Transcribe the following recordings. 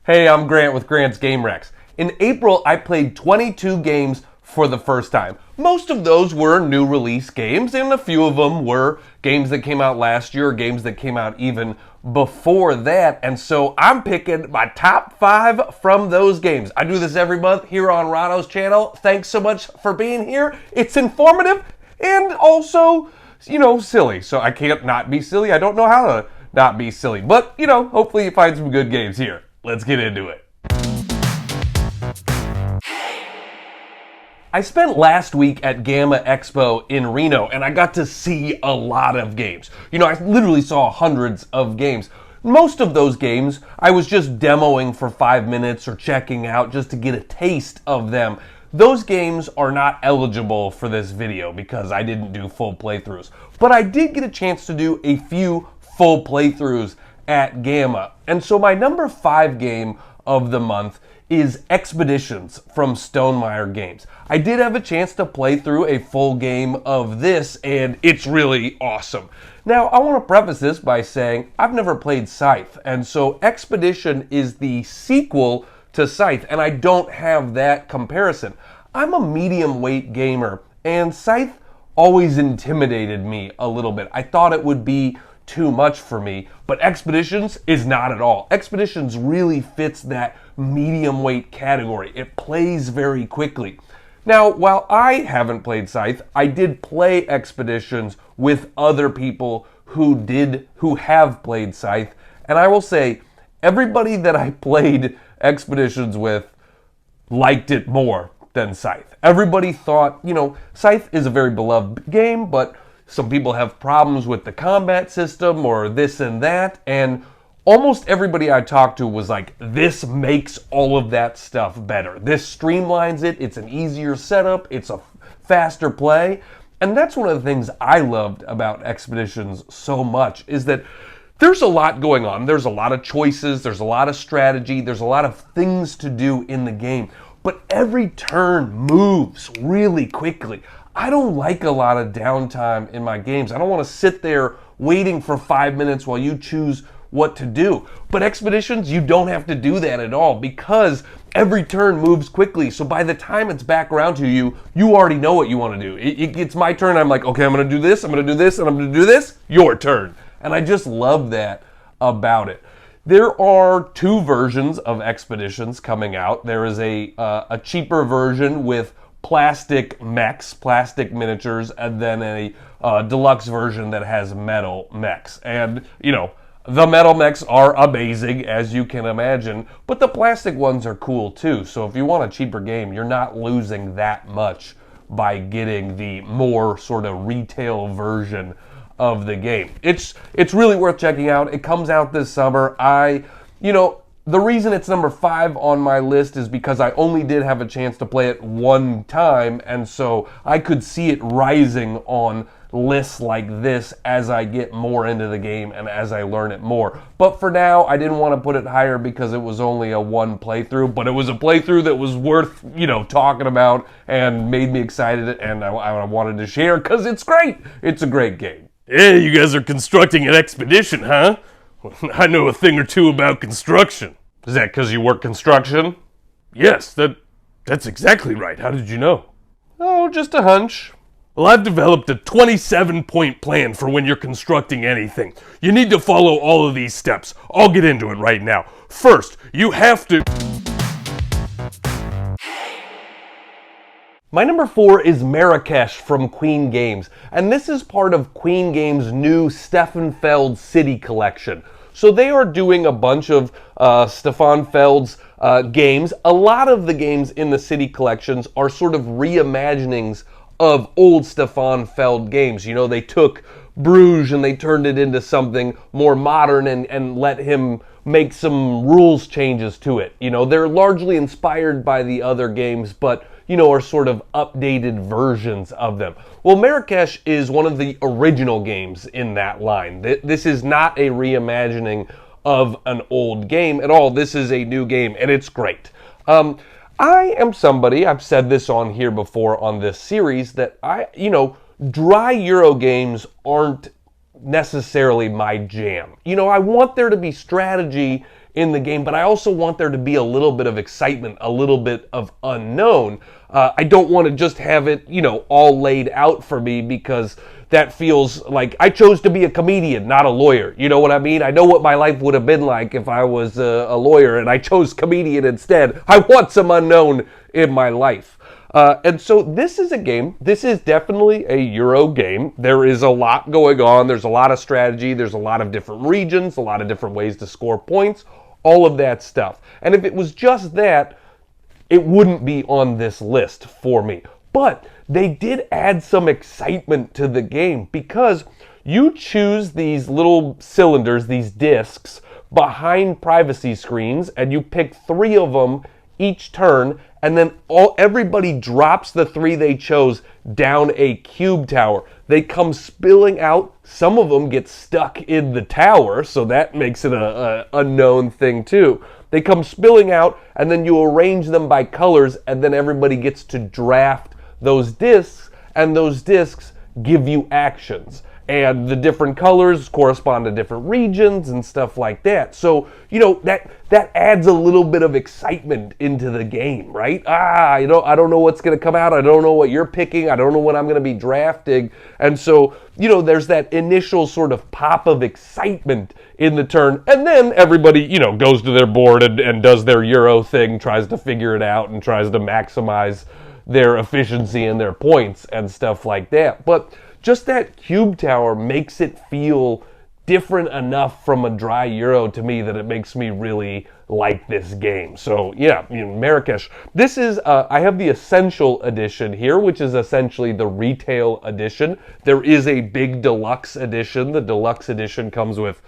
Hey, I'm Grant with Grant's Game Rex. In April, I played 22 games for the first time. Most of those were new release games, and a few of them were games that came out last year, or games that came out even before that. And so I'm picking my top 5 from those games. I do this every month here on Rahdo's channel. Thanks so much for being here. It's informative and also, silly. So I can't not be silly. I don't know how to not be silly. But, hopefully you find some good games here. Let's get into it. I spent last week at Gamma Expo in Reno, and I got to see a lot of games. I literally saw hundreds of games. Most of those games, I was just demoing for 5 minutes or checking out just to get a taste of them. Those games are not eligible for this video because I didn't do full playthroughs. But I did get a chance to do a few full playthroughs at Gamma. And so my number 5 game of the month is Expeditions from Stonemaier Games. I did have a chance to play through a full game of this, and it's really awesome. Now, I want to preface this by saying I've never played Scythe, and so Expedition is the sequel to Scythe, and I don't have that comparison. I'm a medium weight gamer, and Scythe always intimidated me a little bit. I thought it would be too much for me, but Expeditions is not at all. Expeditions really fits that medium weight category. It plays very quickly. Now, while I haven't played Scythe, I did play Expeditions with other people who have played Scythe, and I will say everybody that I played Expeditions with liked it more than Scythe. Everybody thought, Scythe is a very beloved game, but some people have problems with the combat system or this and that, and almost everybody I talked to was like, this makes all of that stuff better. This streamlines it, it's an easier setup, it's a faster play, and that's one of the things I loved about Expeditions so much, is that there's a lot going on. There's a lot of choices, there's a lot of strategy, there's a lot of things to do in the game, but every turn moves really quickly. I don't like a lot of downtime in my games. I don't want to sit there waiting for 5 minutes while you choose what to do. But Expeditions, you don't have to do that at all because every turn moves quickly. So by the time it's back around to you, you already know what you want to do. It's my turn. I'm like, okay, I'm going to do this, I'm going to do this, and I'm going to do this. Your turn. And I just love that about it. There are 2 versions of Expeditions coming out. There is a cheaper version with plastic mechs, plastic miniatures, and then a deluxe version that has metal mechs. And, the metal mechs are amazing, as you can imagine, but the plastic ones are cool too. So if you want a cheaper game, you're not losing that much by getting the more sort of retail version of the game. It's really worth checking out. It comes out this summer. The reason it's number 5 on my list is because I only did have a chance to play it one time, and so I could see it rising on lists like this as I get more into the game and as I learn it more. But for now, I didn't want to put it higher because it was only a one playthrough, but it was a playthrough that was worth, talking about and made me excited, and I wanted to share because it's great. It's a great game. Hey, you guys are constructing an expedition, huh? I know a thing or two about construction. Is that because you work construction? Yes, that's exactly right. How did you know? Oh, just a hunch. Well, I've developed a 27-point plan for when you're constructing anything. You need to follow all of these steps. I'll get into it right now. First, you have to... My number 4 is Marrakesh from Queen Games, and this is part of Queen Games' new Stefan Feld's City Collection. So they are doing a bunch of Stefan Feld's games. A lot of the games in the City Collections are sort of reimaginings of old Stefan Feld games. They took Bruges and they turned it into something more modern and let him make some rules changes to it. They're largely inspired by the other games, but are sort of updated versions of them. Well, Marrakesh is one of the original games in that line. This is not a reimagining of an old game at all. This is a new game, and it's great. I am somebody, I've said this on here before on this series, that dry Euro games aren't necessarily my jam. I want there to be strategy in the game, but I also want there to be a little bit of excitement, a little bit of unknown. I don't want to just have it, all laid out for me, because that feels like I chose to be a comedian, not a lawyer. You know what I mean? I know what my life would have been like if I was a lawyer and I chose comedian instead. I want some unknown in my life. And so this is a game, this is definitely a Euro game. There is a lot going on. There's a lot of strategy. There's a lot of different regions, a lot of different ways to score points, all of that stuff. And if it was just that, it wouldn't be on this list for me. But they did add some excitement to the game, because you choose these little cylinders, these discs, behind privacy screens, and you pick 3 of them each turn, and then everybody drops the 3 they chose down a cube tower. They come spilling out. Some of them get stuck in the tower, so that makes it a unknown thing too. They come spilling out, and then you arrange them by colors, and then everybody gets to draft those discs, and those discs give you actions. And the different colors correspond to different regions and stuff like that. So, that adds a little bit of excitement into the game, right? I don't know what's going to come out. I don't know what you're picking. I don't know what I'm going to be drafting. And so, there's that initial sort of pop of excitement in the turn. And then everybody, goes to their board and does their Euro thing, tries to figure it out and tries to maximize their efficiency and their points and stuff like that. But just that cube tower makes it feel different enough from a dry Euro to me that it makes me really like this game. So yeah, Marrakesh. This is, I have the Essential Edition here, which is essentially the retail edition. There is a big deluxe edition. The deluxe edition comes with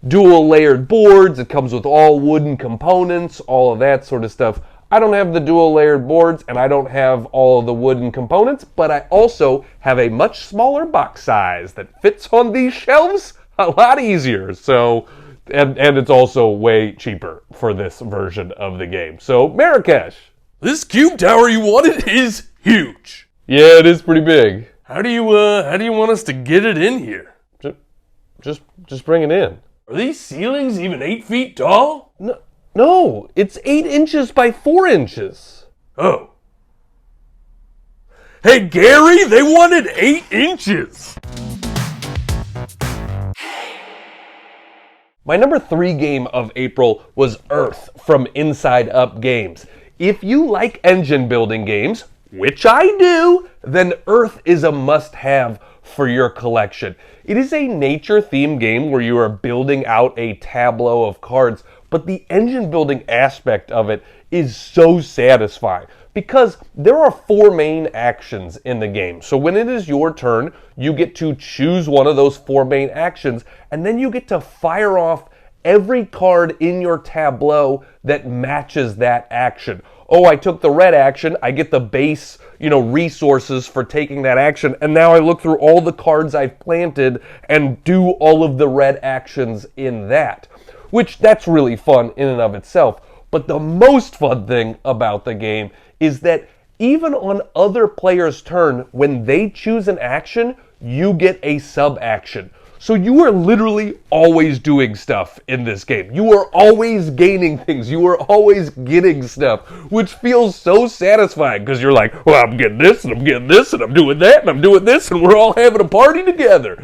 dual layered boards. It comes with all wooden components, all of that sort of stuff. I don't have the dual layered boards, and I don't have all of the wooden components, but I also have a much smaller box size that fits on these shelves a lot easier. So, and it's also way cheaper for this version of the game. So, Marrakesh. This cube tower you wanted is huge. Yeah, it is pretty big. How do you want us to get it in here? Just bring it in. Are these ceilings even 8 feet tall? No, it's 8 inches by 4 inches. Oh. Hey, Gary, they wanted 8 inches. My number 3 game of April was Earth from Inside Up Games. If you like engine building games, which I do, then Earth is a must-have for your collection. It is a nature-themed game where you are building out a tableau of cards, but the engine building aspect of it is so satisfying because there are 4 main actions in the game. So when it is your turn, you get to choose one of those 4 main actions, and then you get to fire off every card in your tableau that matches that action. Oh, I took the red action, I get the base, resources for taking that action, and now I look through all the cards I've planted and do all of the red actions in that. Which, that's really fun in and of itself. But the most fun thing about the game is that even on other players' turn, when they choose an action, you get a sub-action. So you are literally always doing stuff in this game. You are always gaining things. You are always getting stuff, which feels so satisfying because you're like, well, I'm getting this, and I'm getting this, and I'm doing that, and I'm doing this, and we're all having a party together.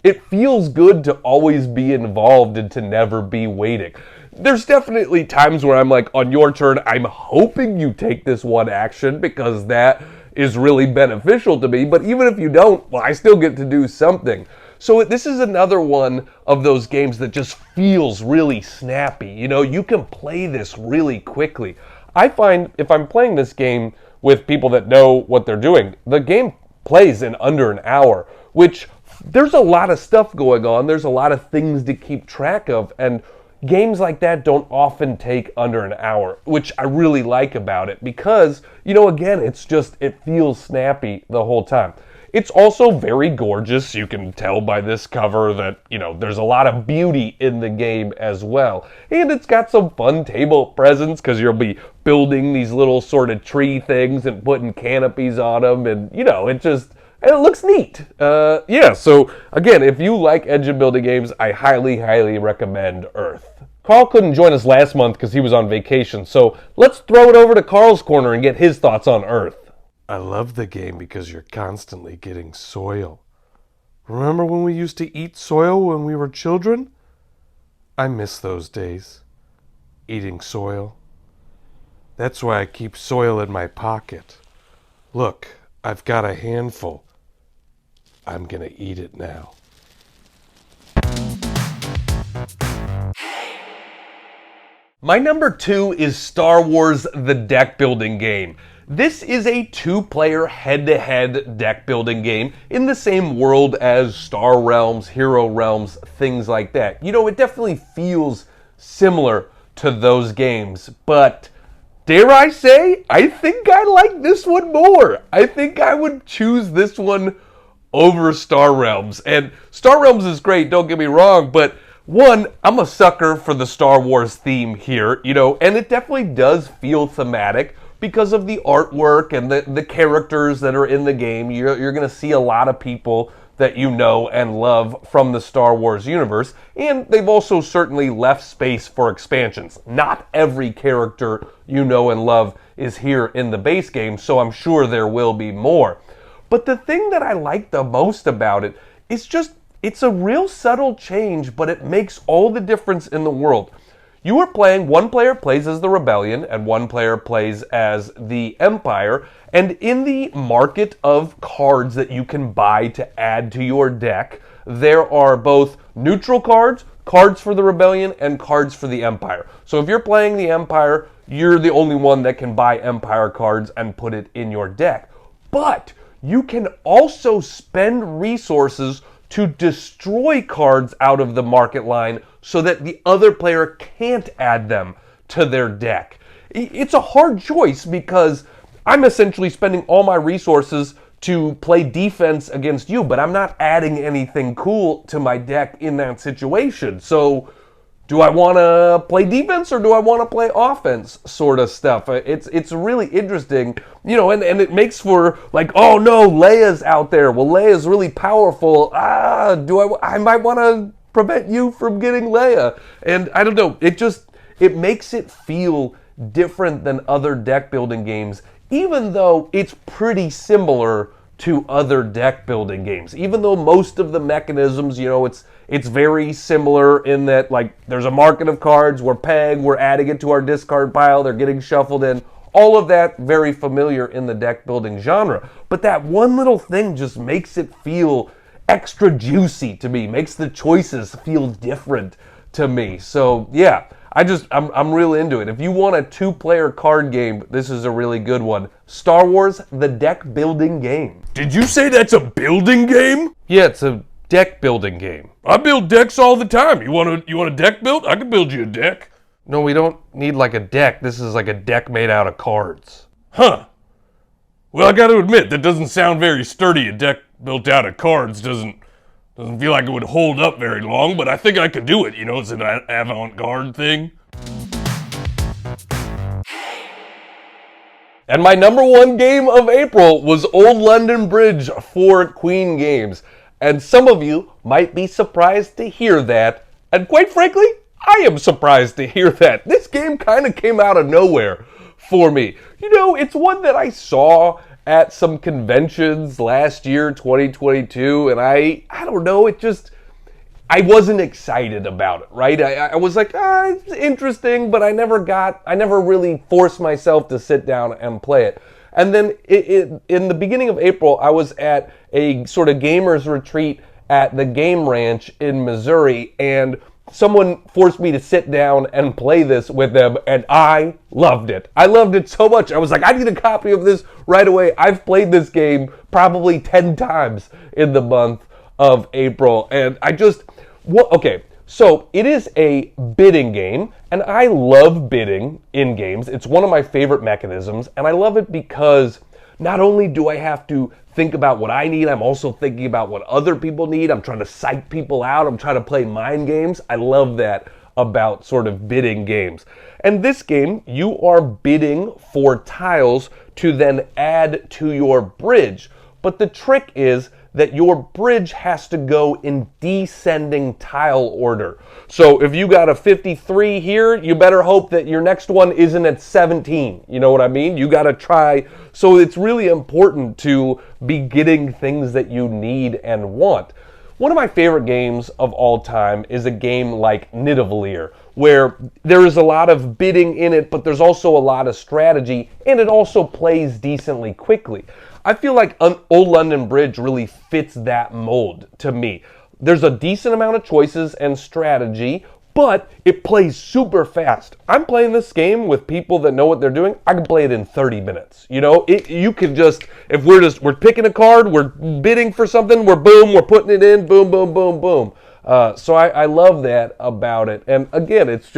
It feels good to always be involved and to never be waiting. There's definitely times where I'm like, on your turn, I'm hoping you take this one action because that is really beneficial to me. But even if you don't, well, I still get to do something. So this is another one of those games that just feels really snappy. You can play this really quickly. I find if I'm playing this game with people that know what they're doing, the game plays in under an hour, which there's a lot of stuff going on. There's a lot of things to keep track of, and games like that don't often take under an hour, which I really like about it because, again, it feels snappy the whole time. It's also very gorgeous. You can tell by this cover that, there's a lot of beauty in the game as well. And it's got some fun table presents because you'll be building these little sort of tree things and putting canopies on them, and, it looks neat. So again, if you like engine building games, I highly, highly recommend Earth. Carl couldn't join us last month because he was on vacation, so let's throw it over to Carl's corner and get his thoughts on Earth. I love the game because you're constantly getting soil. Remember when we used to eat soil when we were children? I miss those days. Eating soil. That's why I keep soil in my pocket. Look, I've got a handful. I'm gonna eat it now. My number 2 is Star Wars the deck building game. This is a 2-player head-to-head deck building game in the same world as Star Realms, Hero Realms, things like that. You know, it definitely feels similar to those games, but dare I say, I think I like this one more. I think I would choose this one over Star Realms. And Star Realms is great, don't get me wrong, but one, I'm a sucker for the Star Wars theme here, you know, and it definitely does feel thematic because of the artwork and the characters that are in the game. You're going to see a lot of people that you know and love from the Star Wars universe, and they've also certainly left space for expansions. Not every character you know and love is here in the base game, so I'm sure there will be more. But the thing that I like the most about it is just, it's a real subtle change, but it makes all the difference in the world. You are playing, one player plays as the Rebellion, and one player plays as the Empire, and in the market of cards that you can buy to add to your deck, there are both neutral cards, cards for the Rebellion, and cards for the Empire. So if you're playing the Empire, you're the only one that can buy Empire cards and put it in your deck. But you can also spend resources to destroy cards out of the market line so that the other player can't add them to their deck. It's a hard choice because I'm essentially spending all my resources to play defense against you, but I'm not adding anything cool to my deck in that situation. So do I want to play defense or do I want to play offense sort of stuff? It's really interesting, you know, and it makes for like, oh no, Leia's out there. Well, Leia's really powerful. I might want to prevent you from getting Leia. And I don't know, it makes it feel different than other deck building games, even though it's pretty similar to other deck building games. Even though most of the mechanisms, you know, it's very similar in that, like, there's a market of cards, we're paying, we're adding it to our discard pile, they're getting shuffled in. All of that very familiar in the deck building genre. But that one little thing just makes it feel extra juicy to me, makes the choices feel different to me. So yeah, I'm really into it. If you want a 2-player card game, this is a really good one. Star Wars, the deck building game. Did you say that's a building game? Yeah, it's a deck building game. I build decks all the time. You want a deck built? I can build you a deck. No, we don't need like a deck. This is like a deck made out of cards. Huh. Well, I gotta admit, that doesn't sound very sturdy. A deck built out of cards doesn't feel like it would hold up very long, but I think I could do it. You know, it's an avant-garde thing. And my number 1 game of April was Old London Bridge for Queen Games. And some of you might be surprised to hear that. And quite frankly, I am surprised to hear that. This game kind of came out of nowhere for me. You know, it's one that I saw at some conventions last year, 2022, and I don't know, I wasn't excited about it, right? I was like, it's interesting, but I never really forced myself to sit down and play it. And then in the beginning of April, I was at a sort of gamers retreat at the Game Ranch in Missouri, and someone forced me to sit down and play this with them, and I loved it. I loved it so much. I was like, I need a copy of this right away. I've played this game probably 10 times in the month of April, and okay, so it is a bidding game, and I love bidding in games. It's one of my favorite mechanisms, and I love it because not only do I have to think about what I need, I'm also thinking about what other people need. I'm trying to psych people out. I'm trying to play mind games. I love that about sort of bidding games. And this game, you are bidding for tiles to then add to your bridge. But the trick is that your bridge has to go in descending tile order. So if you got a 53 here, you better hope that your next one isn't at 17. You know what I mean? You got to try. So it's really important to be getting things that you need and want. One of my favorite games of all time is a game like Nidavellir, where there is a lot of bidding in it, but there's also a lot of strategy, and it also plays decently quickly. I feel like Old London Bridge really fits that mold to me. There's a decent amount of choices and strategy, but it plays super fast. I'm playing this game with people that know what they're doing. I can play it in 30 minutes. You know, you can just, if we're picking a card, we're bidding for something, we're putting it in, boom, boom, boom, boom. So I love that about it. And again, it's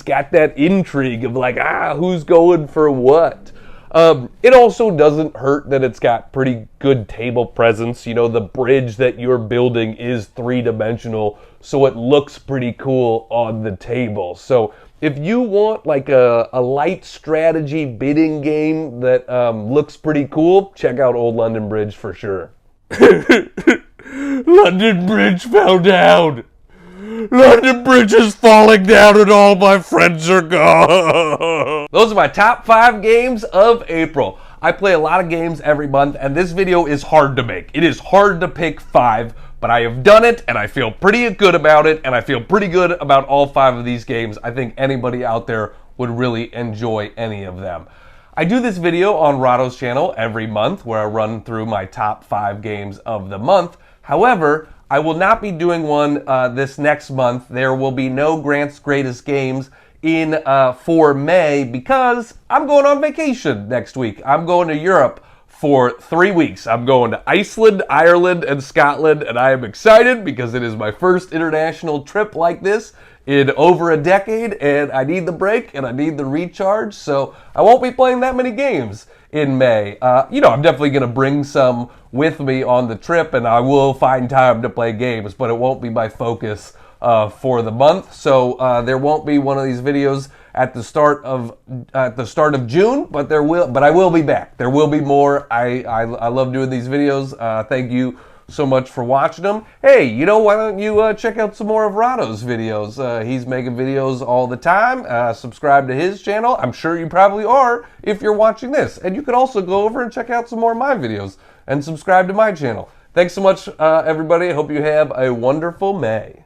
got that intrigue of like, who's going for what? It also doesn't hurt that it's got pretty good table presence. You know, the bridge that you're building is three-dimensional, so it looks pretty cool on the table. So if you want like a light strategy bidding game that looks pretty cool, check out Old London Bridge for sure. London Bridge fell down. London Bridge is falling down and all my friends are gone. Those are my top 5 games of April. I play a lot of games every month, and this video is hard to make. It is hard to pick 5, but I have done it, and I feel pretty good about it, and I feel pretty good about all 5 of these games. I think anybody out there would really enjoy any of them. I do this video on Rahdo's channel every month where I run through my top 5 games of the month. However, I will not be doing one this next month. There will be no Grant's Greatest Games for May because I'm going on vacation next week. I'm going to Europe for 3 weeks. I'm going to Iceland, Ireland, and Scotland, and I am excited because it is my first international trip like this in over a decade, and I need the break and I need the recharge, so I won't be playing that many games in May. I'm definitely going to bring some with me on the trip, and I will find time to play games, but it won't be my focus for the month. So there won't be one of these videos at the start of June, but I will be back. There will be more. I love doing these videos. Thank you so much for watching them. Hey, why don't you check out some more of Rahdo's videos? He's making videos all the time. Subscribe to his channel. I'm sure you probably are if you're watching this. And you could also go over and check out some more of my videos and subscribe to my channel. Thanks so much, everybody. I hope you have a wonderful May.